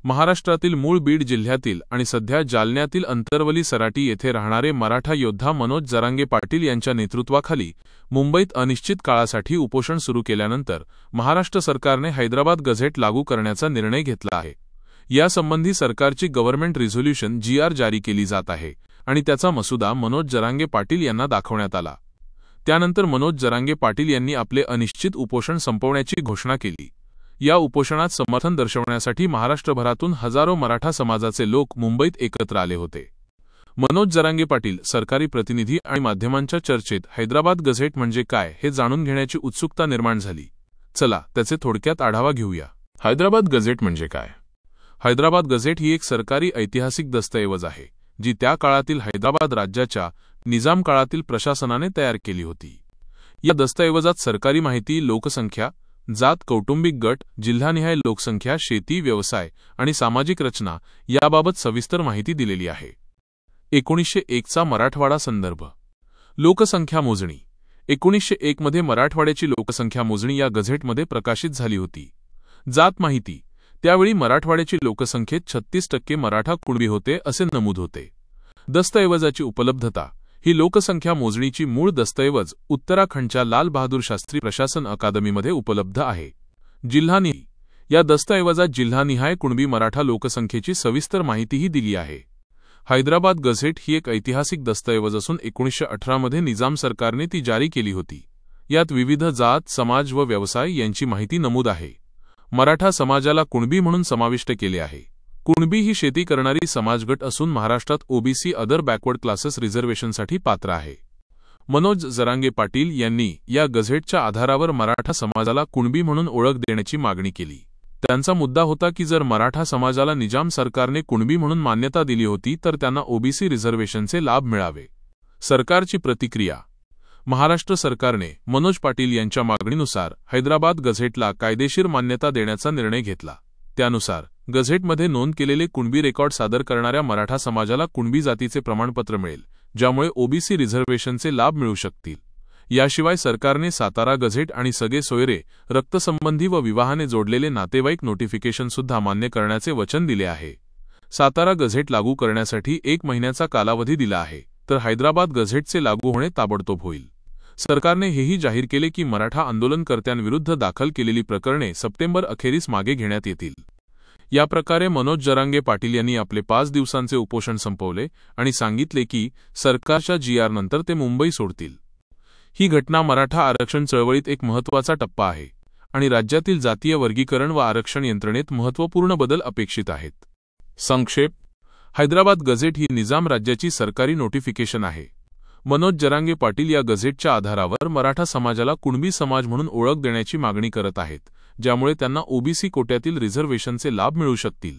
महाराष्ट्रातील मूळ बीड जिल्ह्यातील आणि सध्या जालन्यातील अंतरवली सराटी येथे राहणारे मराठा योद्धा मनोज जरांगे पाटील यांच्या नेतृत्वाखाली मुंबईत अनिश्चित काळासाठी उपोषण सुरू केल्यानंतर महाराष्ट्र सरकारने हैदराबाद गझेट लागू करण्याचा निर्णय घेतला आहे। यासंबंधी सरकारची गव्हर्नमेंट रिझोल्यूशन GR जारी केली जात आहे आणि त्याचा मसुदा मनोज जरांगे पाटील यांना दाखवण्यात आला। त्यानंतर मनोज जरांगे पाटील यांनी आपले अनिश्चित उपोषण संपवण्याची घोषणा केली। या उपोषणात समर्थन दर्शवण्यासाठी महाराष्ट्रभरातून हजारो मराठा समाजाचे लोक मुंबईत एकत्र आले होते। मनोज जरांगे पाटील, सरकारी प्रतिनिधी आणि माध्यमांच्या चर्चेत हैदराबाद गझेट म्हणजे काय हे जाणून घेण्याची उत्सुकता निर्माण झाली। चला त्याचे थोडक्यात आढावा घेऊया। हैदराबाद गझेट म्हणजे काय? हैदराबाद गझेट ही एक सरकारी ऐतिहासिक दस्तऐवज आहे जी त्या काळातील हैदराबाद राज्याच्या निजाम काळातील प्रशासनाने तयार केली होती। या दस्तऐवजात सरकारी माहिती, लोकसंख्या, जात, कौटुंबिक गट, जिल्हानिहाय लोकसंख्या, शेती, व्यवसाय आणि सामाजिक रचना याबाबत सविस्तर माहिती दिलेली आहे। 1901 चा मराठवाडा संदर्भ। लोकसंख्या मोजणी। 1901 मध्ये मराठवाड्याची लोकसंख्या मोजणी या गझेटमध्ये प्रकाशित झाली होती। जात माहिती। त्यावेळी मराठवाड्याची लोकसंख्येत 36% मराठा कुणबी होते असे नमूद होते। दस्तऐवजाची उपलब्धता। ही लोकसंख्या मोजणीची मूळ दस्तऐवज उत्तराखंडच्या लाल बहादूर शास्त्री प्रशासन अकादमीमध्ये उपलब्ध आहे। जिल्हानिहाय। या दस्तऐवजात जिल्हानिहाय कुणबी मराठा लोकसंख्येची सविस्तर माहितीही दिली आहे। हैदराबाद गझेट ही एक ऐतिहासिक दस्तऐवज असून 1918 मध्ये निजाम सरकारने ती जारी केली होती। यात विविध जात, समाज व व्यवसाय यांची माहिती नमूद आहे। मराठा समाजाला कुणबी म्हणून समाविष्ट केले आहे। कुणबी ही शेती करणारी समाजगट असून महाराष्ट्रात OBC अदर बॅकवर्ड क्लासेस रिझर्वेशनसाठी पात्र आहे। मनोज जरांगे पाटील यांनी या गझेटच्या आधारावर मराठा समाजाला कुणबी म्हणून ओळख देण्याची मागणी केली। त्यांचा मुद्दा होता की जर मराठा समाजाला निजाम सरकारने कुणबी म्हणून मान्यता दिली होती तर त्यांना OBC रिझर्वेशनचे लाभ मिळावे। सरकारची प्रतिक्रिया। महाराष्ट्र सरकारने मनोज पाटील यांच्या मागणीनुसार हैदराबाद गझेटला कायदेशीर मान्यता देण्याचा निर्णय घेतला। त्यानुसार गझेटमध्ये नोंद केलेले कुणबी रेकॉर्ड सादर करणाऱ्या मराठा समाजाला कुणबी जातीचे प्रमाणपत्र मिळेल, ज्यामुळे OBC रिझर्वेशनचे लाभ मिळू शकतील। याशिवाय सरकारने सातारा गझेट आणि सगळे सोयरे, रक्तसंबंधी व विवाहाने जोडलेले नातेवाईक नोटिफिकेशन सुद्धा मान्य करण्याचे वचन दिले आहे। सातारा गझेट लागू करण्यासाठी 1 महिन्याचा कालावधी दिला आहे, तर हैदराबाद गझेटचे लागू होणे ताबडतोब होईल। सरकारने हेही जाहीर केले की मराठा आंदोलनकर्त्यांविरुद्ध दाखल केलेली प्रकरणे सप्टेंबर अखेरीस मागे घेण्यात येतील। या प्रकारे मनोज जरांगे पाटील यांनी आपले 5 दिवसांचे उपोषण संपवले आणि सांगितले की सरकारच्या GR नंतर ते मुंबई सोडतील। ही घटना मराठा आरक्षण चळवळीत एक महत्त्वाचा टप्पा आहे आणि राज्यातील जातीय वर्गीकरण व आरक्षण यंत्रणेत महत्त्वपूर्ण बदल अपेक्षित आहेत। संक्षेप। हैदराबाद गझेट ही निजाम राज्याची सरकारी नोटिफिकेशन आहे। मनोज जरांगे पाटील या गझेटच्या आधारावर मराठा समाजाला कुणबी समाज म्हणून ओळख देण्याची मागणी करत आहेत, ज्यामुळे त्यांना OBC कोट्यातील रिझर्वेशनचे लाभ मिळू शकतील।